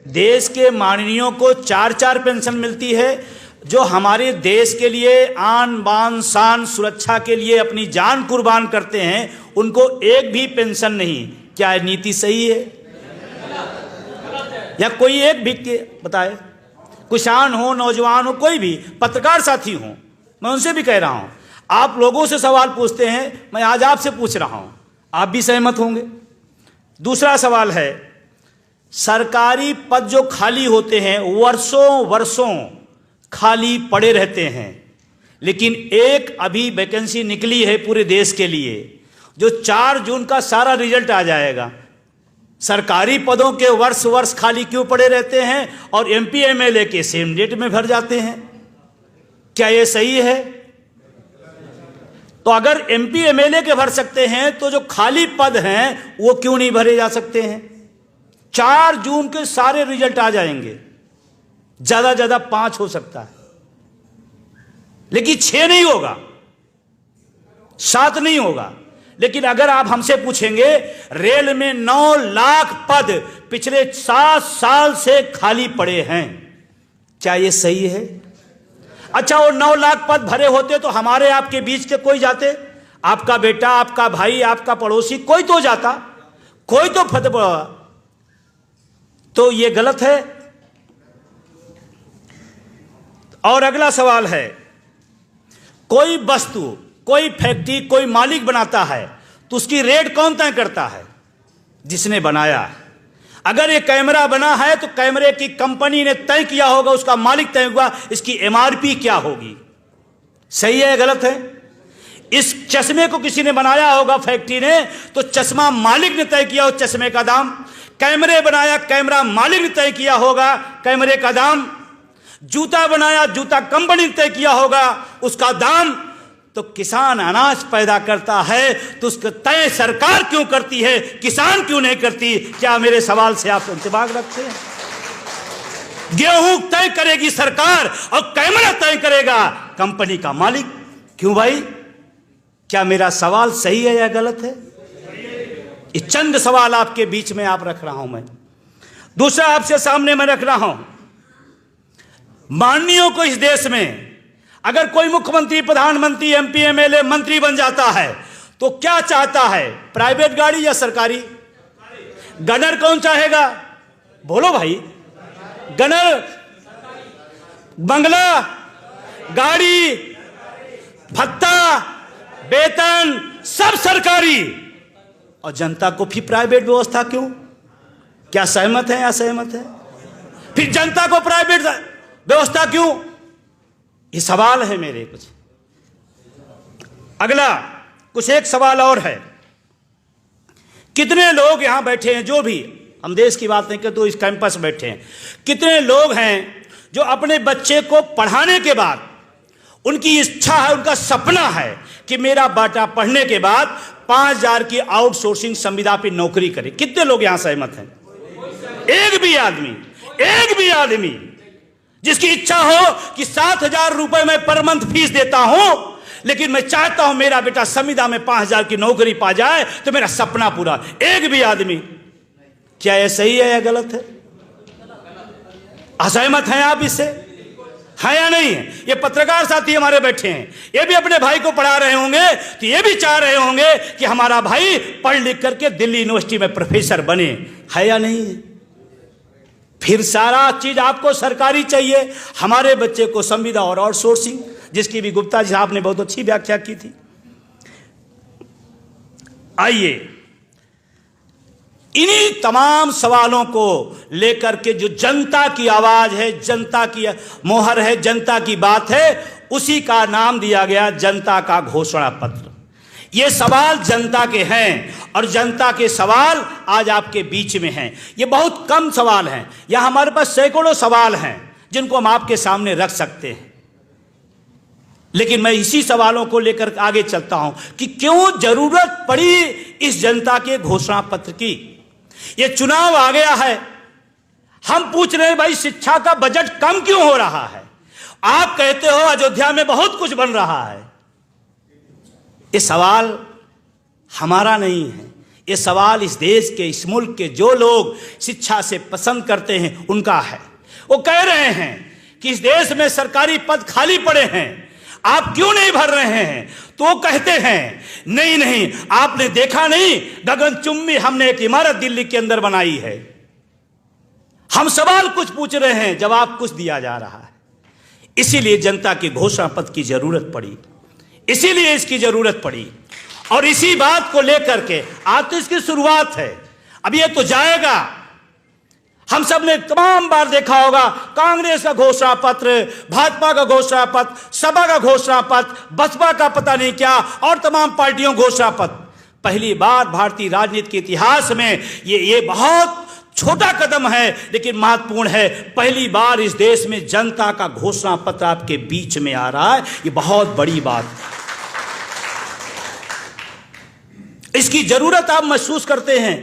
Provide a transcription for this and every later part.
देश के माननीयों को 4-4 पेंशन मिलती है। जो हमारे देश के लिए आन बान शान सुरक्षा के लिए अपनी जान कुर्बान करते हैं, उनको एक भी पेंशन नहीं। क्या ये नीति सही है? या कोई एक भी बताए, किसान हो, नौजवान हो, कोई भी पत्रकार साथी हो, मैं उनसे भी कह रहा हूं, आप लोगों से सवाल पूछते हैं, मैं आज आपसे पूछ रहा हूं, आप भी सहमत होंगे। दूसरा सवाल है, सरकारी पद जो खाली होते हैं वर्षों वर्षों खाली पड़े रहते हैं, लेकिन एक अभी वैकेंसी निकली है पूरे देश के लिए, जो 4 जून का सारा रिजल्ट आ जाएगा। सरकारी पदों के वर्ष वर्ष खाली क्यों पड़े रहते हैं और एमपी एमएलए के सेम डेट में भर जाते हैं? क्या यह सही है? तो अगर एमपी एमएलए के भर सकते हैं तो जो खाली पद हैं वो क्यों नहीं भरे जा सकते हैं? 4 जून के सारे रिजल्ट आ जाएंगे, ज्यादा 5 हो सकता है, लेकिन 6 नहीं होगा, 7 नहीं होगा। लेकिन अगर आप हमसे पूछेंगे, रेल में 9 लाख पद पिछले 7 साल से खाली पड़े हैं, क्या यह सही है? अच्छा, वो 9 लाख पद भरे होते तो हमारे आपके बीच के कोई जाते, आपका बेटा, आपका भाई, आपका पड़ोसी, कोई तो जाता, कोई तो पद। तो ये गलत है। और अगला सवाल है, कोई वस्तु, कोई फैक्ट्री, कोई मालिक बनाता है तो उसकी रेट कौन तय करता है? जिसने बनाया है। अगर ये कैमरा बना है तो कैमरे की कंपनी ने तय किया होगा, उसका मालिक तय हुआ, इसकी एमआरपी क्या होगी। सही है या गलत है? इस चश्मे को किसी ने बनाया होगा फैक्ट्री ने, तो चश्मा मालिक ने तय किया उस चश्मे का दाम। कैमरे बनाया, कैमरा मालिक ने तय किया होगा कैमरे का दाम। जूता बनाया, जूता कंपनी ने तय किया होगा उसका दाम। तो किसान अनाज पैदा करता है तो उसका तय सरकार क्यों करती है, किसान क्यों नहीं करती? क्या मेरे सवाल से आप इंतबाह रखते हैं? गेहूं तय करेगी सरकार और कैमरा तय करेगा कंपनी का मालिक, क्यों भाई? क्या मेरा सवाल सही है या गलत है? ये चंद सवाल आपके बीच में आप रख रहा हूं मैं। दूसरा आपसे सामने मैं रख रहा हूं, माननीयों को इस देश में अगर कोई मुख्यमंत्री, प्रधानमंत्री, एमपी एमएलए, मंत्री बन जाता है तो क्या चाहता है? प्राइवेट गाड़ी या सरकारी? गनर कौन चाहेगा? बोलो भाई। गनर, बंगला, गाड़ी, भत्ता, वेतन सब सरकारी, और जनता को फिर प्राइवेट व्यवस्था क्यों? क्या सहमत है या असहमत है? फिर जनता को प्राइवेट व्यवस्था क्यों? ये सवाल है मेरे कुछ। अगला कुछ एक सवाल और है, कितने लोग यहां बैठे हैं, जो भी हम देश की बात नहीं करते तो इस कैंपस बैठे हैं, कितने लोग हैं जो अपने बच्चे को पढ़ाने के बाद उनकी इच्छा है, उनका सपना है कि मेरा बेटा पढ़ने के बाद 5,000 की आउटसोर्सिंग संविदा पे नौकरी करे? कितने लोग यहां सहमत हैं? एक भी आदमी जिसकी इच्छा हो कि 7,000 रुपए मैं पर मंथ फीस देता हूं, लेकिन मैं चाहता हूं मेरा बेटा संविदा में 5,000 की नौकरी पा जाए तो मेरा सपना पूरा। एक भी आदमी। क्या यह सही है या गलत है? असहमत हैं आप इससे? है या नहीं है? ये पत्रकार साथी हमारे बैठे हैं, ये भी अपने भाई को पढ़ा रहे होंगे तो ये भी चाह रहे होंगे कि हमारा भाई पढ़ लिख करके दिल्ली यूनिवर्सिटी में प्रोफेसर बने, है या नहीं है? फिर सारा चीज आपको सरकारी चाहिए, हमारे बच्चे को संविदा और आउटसोर्सिंग, जिसकी भी गुप्ता जी साहब ने बहुत अच्छी व्याख्या की थी। आइए इन्हीं तमाम सवालों को लेकर के जो जनता की आवाज है, जनता की मोहर है, जनता की बात है, उसी का नाम दिया गया जनता का घोषणा पत्र। ये सवाल जनता के हैं और जनता के सवाल आज आपके बीच में हैं। ये बहुत कम सवाल हैं, यहां हमारे पास सैकड़ों सवाल हैं जिनको हम आपके सामने रख सकते हैं, लेकिन मैं इसी सवालों को लेकर आगे चलता हूं कि क्यों जरूरत पड़ी इस जनता के घोषणा पत्र की। ये चुनाव आ गया है, हम पूछ रहे हैं भाई शिक्षा का बजट कम क्यों हो रहा है? आप कहते हो अयोध्या में बहुत कुछ बन रहा है। ये सवाल हमारा नहीं है, ये सवाल इस देश के, इस मुल्क के जो लोग शिक्षा से पसंद करते हैं उनका है। वो कह रहे हैं कि इस देश में सरकारी पद खाली पड़े हैं, आप क्यों नहीं भर रहे हैं? तो वो कहते हैं नहीं नहीं, आपने देखा नहीं, गगनचुंबी हमने एक इमारत दिल्ली के अंदर बनाई है। हम सवाल कुछ पूछ रहे हैं, जवाब कुछ दिया जा रहा है। इसीलिए जनता की घोषणा पत्र की जरूरत पड़ी, इसीलिए इसकी जरूरत पड़ी। और इसी बात को लेकर के आज तो इसकी शुरुआत है, अब ये तो जाएगा। हम सब ने तमाम बार देखा होगा, कांग्रेस का घोषणा पत्र, भाजपा का घोषणा पत्र, सपा का घोषणा पत्र, बसपा का पता नहीं क्या, और तमाम पार्टियों घोषणा पत्र। पहली बार भारतीय राजनीति के इतिहास में ये बहुत छोटा कदम है लेकिन महत्वपूर्ण है। पहली बार इस देश में जनता का घोषणा पत्र आपके बीच में आ रहा है, ये बहुत बड़ी बात है। इसकी जरूरत आप महसूस करते हैं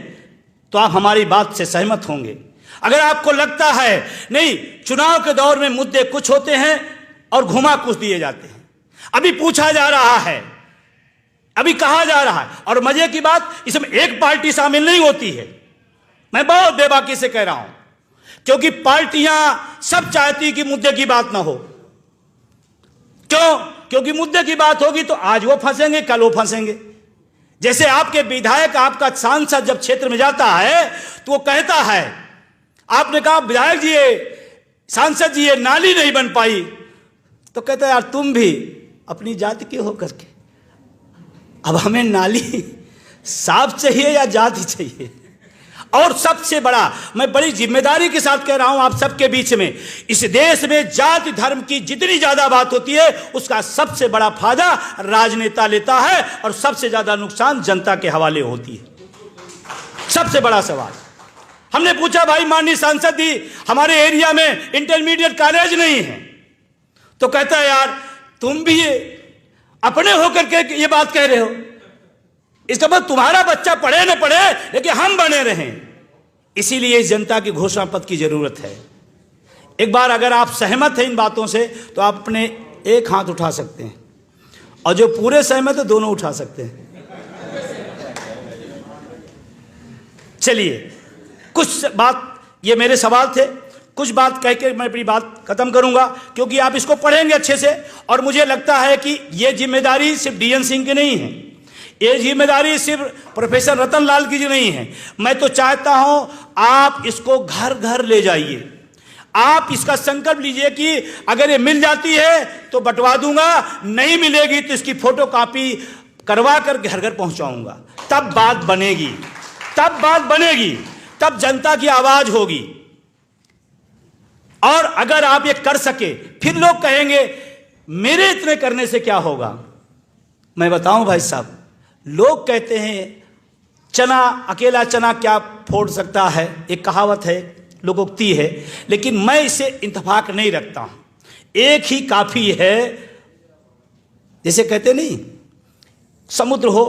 तो आप हमारी बात से सहमत होंगे। अगर आपको लगता है नहीं, चुनाव के दौर में मुद्दे कुछ होते हैं और घुमा कुछ दिए जाते हैं, अभी पूछा जा रहा है, अभी कहा जा रहा है, और मजे की बात इसमें एक पार्टी शामिल नहीं होती है। मैं बहुत बेबाकी से कह रहा हूं, क्योंकि पार्टियां सब चाहती कि मुद्दे की बात ना हो। क्यों? क्योंकि मुद्दे की बात होगी तो आज वो फंसेंगे, कल वो फंसेंगे। जैसे आपके विधायक, आपका सांसद जब क्षेत्र में जाता है तो वो कहता है, आपने कहा विधायक जी ये, सांसद जी ये नाली नहीं बन पाई, तो कहता है यार तुम भी अपनी जाति के होकर के, अब हमें नाली साफ चाहिए या जाति चाहिए? और सबसे बड़ा, मैं बड़ी जिम्मेदारी के साथ कह रहा हूं आप सबके बीच में, इस देश में जाति धर्म की जितनी ज्यादा बात होती है उसका सबसे बड़ा फायदा राजनेता लेता है और सबसे ज्यादा नुकसान जनता के हवाले होती है। सबसे बड़ा सवाल हमने पूछा, भाई माननीय सांसद जी हमारे एरिया में इंटरमीडिएट कॉलेज नहीं है, तो कहता है यार तुम भी अपने होकर के ये बात कह रहे हो, इसका मतलब तुम्हारा बच्चा पढ़े न पढ़े लेकिन हम बने रहें। इसीलिए इस जनता की घोषणा पत्र की जरूरत है। एक बार अगर आप सहमत हैं इन बातों से तो आप अपने एक हाथ उठा सकते हैं, और जो पूरे सहमत है दोनों उठा सकते हैं। चलिए, कुछ बात, ये मेरे सवाल थे, कुछ बात कह के मैं अपनी बात खत्म करूंगा, क्योंकि आप इसको पढ़ेंगे अच्छे से। और मुझे लगता है कि ये जिम्मेदारी सिर्फ डीएन सिंह की नहीं है, ये जिम्मेदारी सिर्फ प्रोफेसर रतन लाल की नहीं है। मैं तो चाहता हूं आप इसको घर घर ले जाइए, आप इसका संकल्प लीजिए कि अगर ये मिल जाती है तो बंटवा दूंगा, नहीं मिलेगी तो इसकी फोटो कॉपी करवा कर घर घर पहुंचाऊंगा। तब बात बनेगी, तब बात बनेगी, तब जनता की आवाज होगी। और अगर आप ये कर सके, फिर लोग कहेंगे मेरे इतने करने से क्या होगा। मैं बताऊं भाई साहब, लोग कहते हैं चना, अकेला चना क्या फोड़ सकता है, एक कहावत है, लोकोक्ति है, लेकिन मैं इसे इत्तेफाक नहीं रखता हूं। एक ही काफी है। जैसे कहते नहीं, समुद्र हो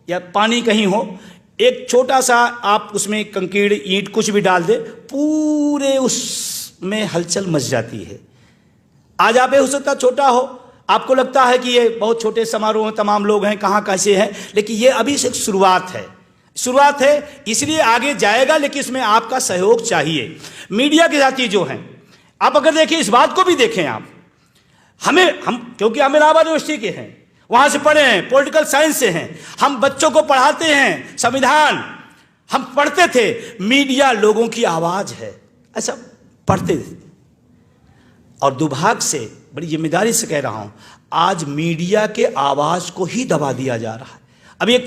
या पानी कहीं हो, एक छोटा सा आप उसमें कंकीड़ ईंट कुछ भी डाल दे, पूरे उसमें हलचल मच जाती है। आज आप हो सकता छोटा हो, आपको लगता है कि ये बहुत छोटे समारोह में तमाम लोग हैं, कहाँ कैसे हैं, लेकिन ये अभी से शुरुआत है, शुरुआत है, इसलिए आगे जाएगा, लेकिन इसमें आपका सहयोग चाहिए। मीडिया के साथी जो हैं, आप अगर देखें, इस बात को भी देखें आप, हम क्योंकि हम इलाहाबाद यूनिवर्सिटी के हैं, वहां से पढ़े हैं, पॉलिटिकल साइंस से हैं, हम बच्चों को पढ़ाते हैं संविधान, हम पढ़ते थे। मीडिया लोगों की आवाज है, ऐसा पढ़ते थे। और दुर्भाग्य से, बड़ी जिम्मेदारी से कह रहा हूं, आज मीडिया के आवाज को ही दबा दिया जा रहा है। अभी एक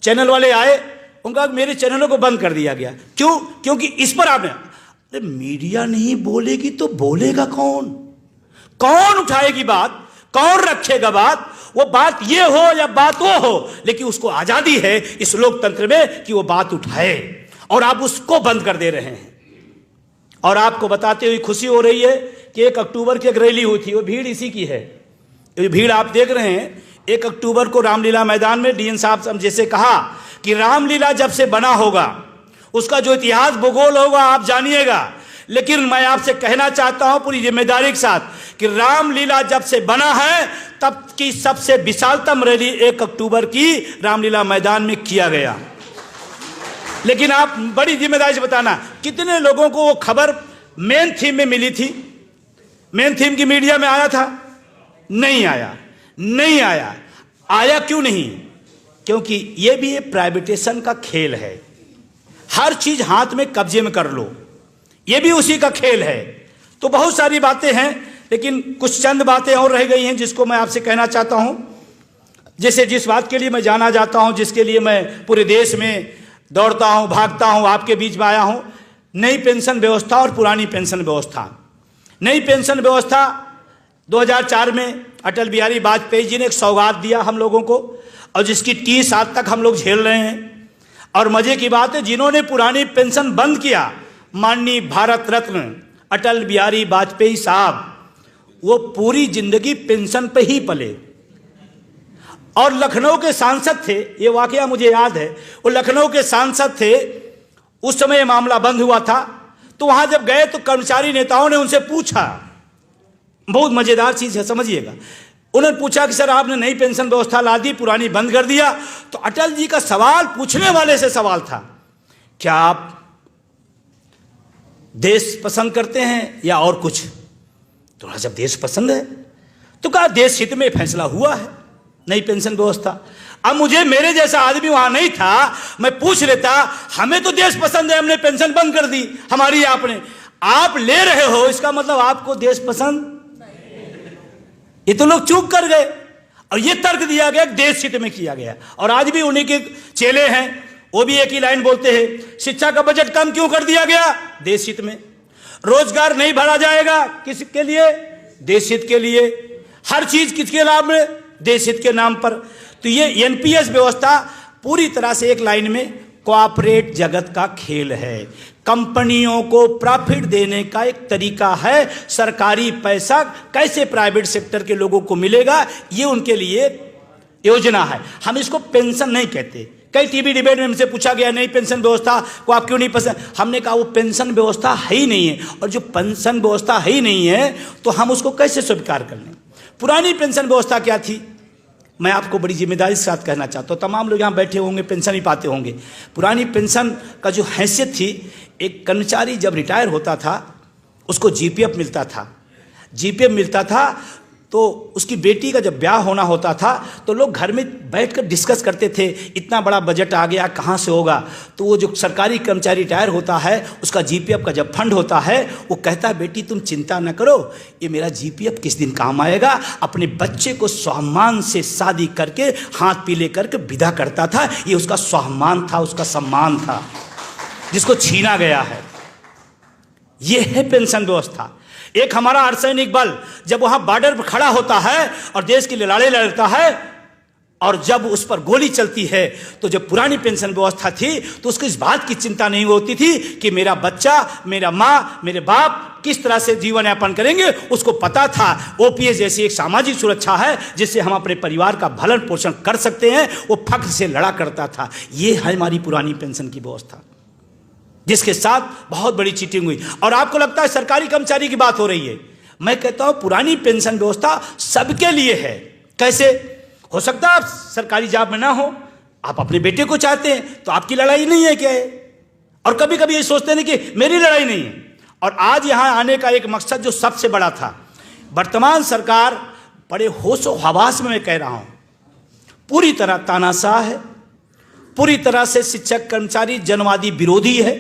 चैनल वाले आए, उनका मेरे चैनलों को बंद कर दिया गया। क्यों? क्योंकि इस पर आपने, अरे मीडिया नहीं बोलेगी तो बोलेगा कौन? कौन उठाएगी बात, कौन रखेगा बात? वो बात ये हो या बात वो हो, लेकिन उसको आजादी है इस लोकतंत्र में कि वो बात उठाए, और आप उसको बंद कर दे रहे हैं। और आपको बताते हुए खुशी हो रही है कि 1 अक्टूबर की एक रैली हुई थी, वो भीड़ इसी की है। ये भीड़ आप देख रहे हैं। 1 अक्टूबर को रामलीला मैदान में डीएन साहब जैसे कहा कि रामलीला जब से बना होगा उसका जो इतिहास भूगोल होगा आप जानिएगा, लेकिन मैं आपसे कहना चाहता हूं पूरी जिम्मेदारी के साथ कि रामलीला जब से बना है तब की सबसे विशालतम रैली 1 अक्टूबर की रामलीला मैदान में किया गया। लेकिन आप बड़ी जिम्मेदारी से बताना, कितने लोगों को वो खबर मेन थीम में मिली थी? मेन थीम की मीडिया में आया था? नहीं आया, नहीं आया। आया क्यों नहीं? क्योंकि ये भी ये प्राइवेटेशन का खेल है। हर चीज हाथ में कब्जे में कर लो, ये भी उसी का खेल है। तो बहुत सारी बातें हैं, लेकिन कुछ चंद बातें और रह गई हैं जिसको मैं आपसे कहना चाहता हूं। जैसे जिस बात के लिए मैं जाना जाता हूं, जिसके लिए मैं पूरे देश में दौड़ता हूं, भागता हूं, आपके बीच में आया हूं, नई पेंशन व्यवस्था और पुरानी पेंशन व्यवस्था। नई पेंशन व्यवस्था 2004 में अटल बिहारी वाजपेयी जी ने एक सौगात दिया हम लोगों को, और जिसकी 30 साल तक हम लोग झेल रहे हैं। और मजे की बात है, जिन्होंने पुरानी पेंशन बंद किया, माननीय भारत रत्न अटल बिहारी वाजपेयी साहब, वो पूरी जिंदगी पेंशन पे ही पले। और लखनऊ के सांसद थे, ये वाकया मुझे याद है, वो लखनऊ के सांसद थे, उस समय मामला बंद हुआ था। तो वहां जब गए तो कर्मचारी नेताओं ने उनसे पूछा, बहुत मजेदार चीज है, समझिएगा। उन्होंने पूछा कि सर आपने नई पेंशन व्यवस्था ला दी, पुरानी बंद कर दिया। तो अटल जी का सवाल पूछने वाले से सवाल था, क्या आप देश पसंद करते हैं या और कुछ? तो जब देश पसंद है तो कहा देश हित में फैसला हुआ है नई पेंशन व्यवस्था। अब मुझे, मेरे जैसा आदमी वहां नहीं था, मैं पूछ लेता, हमें तो देश पसंद है, हमने पेंशन बंद कर दी हमारी, आपने, आप ले रहे हो, इसका मतलब आपको देश पसंद। ये तो लोग चूक कर गए और ये तर्क दिया गया देश हित में किया गया। और आज भी उन्हीं के चेले हैं, वो भी एक ही लाइन बोलते हैं, शिक्षा का बजट कम क्यों कर दिया गया? देश हित में। रोजगार नहीं भरा जाएगा, किसके लिए? देश हित के लिए। हर चीज किसके लाभ में? देश हित के नाम पर। तो ये एनपीएस व्यवस्था पूरी तरह से एक लाइन में कॉर्पोरेट जगत का खेल है, कंपनियों को प्रॉफिट देने का एक तरीका है। सरकारी पैसा कैसे प्राइवेट सेक्टर के लोगों को मिलेगा, ये उनके लिए योजना है। हम इसको पेंशन नहीं कहते। कई टीवी डिबेट में हमसे पूछा गया नई पेंशन व्यवस्था को आप क्यों नहीं पसंद? हमने कहा वो पेंशन व्यवस्था है ही नहीं है, और जो पेंशन व्यवस्था है ही नहीं है तो हम उसको कैसे स्वीकार कर लें? पुरानी पेंशन व्यवस्था क्या थी? मैं आपको बड़ी जिम्मेदारी के साथ कहना चाहता हूँ, तमाम लोग यहाँ बैठे होंगे पेंशन ही पाते होंगे। पुरानी पेंशन का जो हैसियत थी, एक कर्मचारी जब रिटायर होता था उसको जीपीएफ मिलता था। जीपीएफ मिलता था तो उसकी बेटी का जब ब्याह होना होता था तो लोग घर में बैठकर डिस्कस करते थे, इतना बड़ा बजट आ गया, कहाँ से होगा? तो वो जो सरकारी कर्मचारी रिटायर होता है, उसका जीपीएफ का जब फंड होता है, वो कहता है बेटी तुम चिंता न करो, ये मेरा जीपीएफ किस दिन काम आएगा। अपने बच्चे को सम्मान से शादी करके हाथ पीले करके विदा करता था। ये उसका सम्मान था, उसका सम्मान था जिसको छीना गया है। ये है पेंशन व्यवस्था। एक हमारा अर्धसैनिक बल जब वहां बॉर्डर पर खड़ा होता है और देश के लिए लड़ाई लड़ता है, और जब उस पर गोली चलती है, तो जब पुरानी पेंशन व्यवस्था थी तो उसको इस बात की चिंता नहीं होती थी कि मेरा बच्चा, मेरा माँ, मेरे बाप किस तरह से जीवन यापन करेंगे। उसको पता था ओपीएस जैसी एक सामाजिक सुरक्षा है जिससे हम अपने परिवार का भरण पोषण कर सकते हैं। वो फख्र से लड़ा करता था। ये है हमारी पुरानी पेंशन की व्यवस्था, जिसके साथ बहुत बड़ी चीटिंग हुई। और आपको लगता है सरकारी कर्मचारी की बात हो रही है, मैं कहता हूं पुरानी पेंशन व्यवस्था सबके लिए है। कैसे हो सकता है आप सरकारी जॉब में ना हो, आप अपने बेटे को चाहते हैं, तो आपकी लड़ाई नहीं है क्या है? और कभी कभी ये सोचते हैं कि मेरी लड़ाई नहीं है। और आज यहां आने का एक मकसद जो सबसे बड़ा था, वर्तमान सरकार बड़े होशो हवास में मैं कह रहा हूं, पूरी तरह तानाशाह है, पूरी तरह से शिक्षक कर्मचारी जनवादी विरोधी है।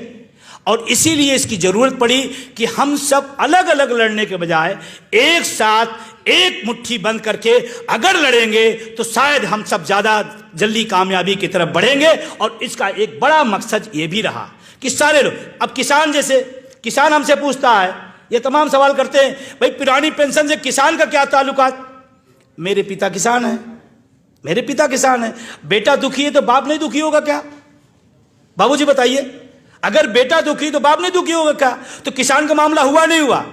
और इसीलिए इसकी जरूरत पड़ी कि हम सब अलग अलग लड़ने के बजाय एक साथ एक मुट्ठी बंद करके अगर लड़ेंगे तो शायद हम सब ज्यादा जल्दी कामयाबी की तरफ बढ़ेंगे। और इसका एक बड़ा मकसद ये भी रहा कि सारे लोग, अब किसान, जैसे किसान हमसे पूछता है, ये तमाम सवाल करते हैं, भाई पुरानी पेंशन से किसान का क्या ताल्लुकात? मेरे पिता किसान है, मेरे पिता किसान है। बेटा दुखी है तो बाप नहीं दुखी होगा क्या? बाबूजी बताइए, अगर बेटा दुखी तो बाप नहीं दुखी होगा क्या? तो किसान का मामला हुआ नहीं हुआ?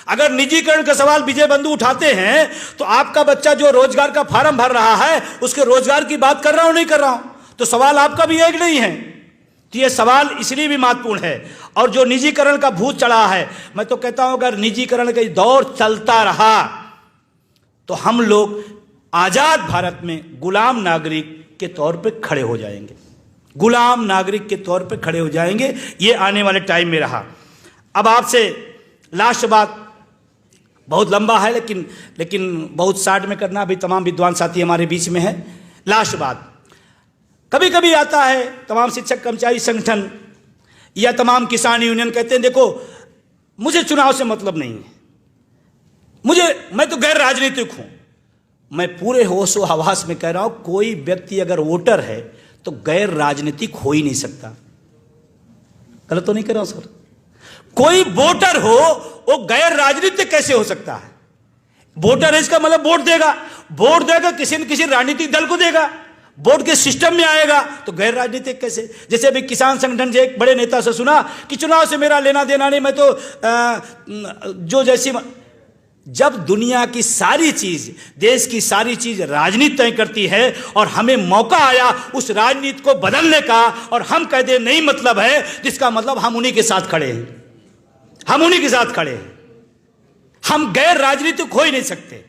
अगर निजीकरण का सवाल विजय बंधु उठाते हैं तो आपका बच्चा जो रोजगार का फॉर्म भर रहा है उसके रोजगार की बात कर रहा हूं नहीं कर रहा हूं? तो सवाल आपका भी एक नहीं है। तो यह सवाल इसलिए भी महत्वपूर्ण है। और जो निजीकरण का भूत चढ़ा है, मैं तो कहता हूं अगर निजीकरण का दौर चलता रहा तो हम लोग आजाद भारत में गुलाम नागरिक के तौर पे खड़े हो जाएंगे। गुलाम नागरिक के तौर पे खड़े हो जाएंगे। ये आने वाले टाइम में रहा। अब आपसे लास्ट बात, बहुत लंबा है लेकिन बहुत शार्ट में करना, अभी तमाम विद्वान साथी हमारे बीच में है। लास्ट बात, कभी कभी आता है तमाम शिक्षक कर्मचारी संगठन या तमाम किसान यूनियन कहते हैं देखो मुझे चुनाव से मतलब नहीं है, मैं तो गैर राजनीतिक हूं। मैं पूरे होश व हवास में कह रहा हूं, कोई व्यक्ति अगर वोटर है तो गैर राजनीतिक हो ही नहीं सकता। गलत तो नहीं कर रहा हूं सर? कोई वोटर हो वो गैर राजनीतिक कैसे हो सकता है? वोटर है इसका मतलब वोट देगा किसी न किसी राजनीतिक दल को देगा, वोट के सिस्टम में आएगा, तो गैर राजनीतिक कैसे? जैसे अभी किसान संगठन से एक बड़े नेता से सुना कि चुनाव से मेरा लेना देना नहीं, मैं तो जो जैसी। जब दुनिया की सारी चीज, देश की सारी चीज राजनीति तय करती है और हमें मौका आया उस राजनीति को बदलने का और हम कह दे नहीं मतलब है, जिसका मतलब हम उन्हीं के साथ खड़े हैं, हम उन्हीं के साथ खड़े हैं। हम गैर राजनीतिक हो ही नहीं सकते।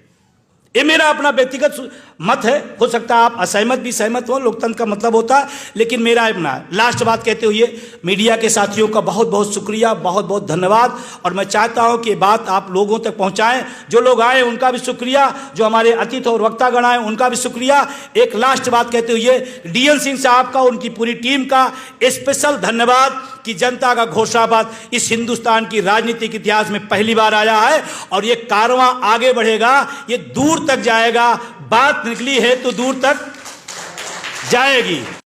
ये मेरा अपना व्यक्तिगत मत है, हो सकता है आप असहमत भी सहमत हो, लोकतंत्र का मतलब होता है, लेकिन मेरा अपना। लास्ट बात कहते हुए मीडिया के साथियों का बहुत बहुत शुक्रिया, बहुत बहुत धन्यवाद। और मैं चाहता हूं कि बात आप लोगों तक पहुंचाएं। जो लोग आए उनका भी शुक्रिया, जो हमारे अतिथि और वक्तागण आए उनका भी शुक्रिया। एक लास्ट बात कहते हुए डीएन सिंह साहब का, उनकी पूरी टीम का स्पेशल धन्यवाद कि जनता का घोषणापत्र इस हिंदुस्तान की राजनीतिक इतिहास में पहली बार आया है और ये कारवां आगे बढ़ेगा, ये दूर तक जाएगा। बात निकली है तो दूर तक जाएगी।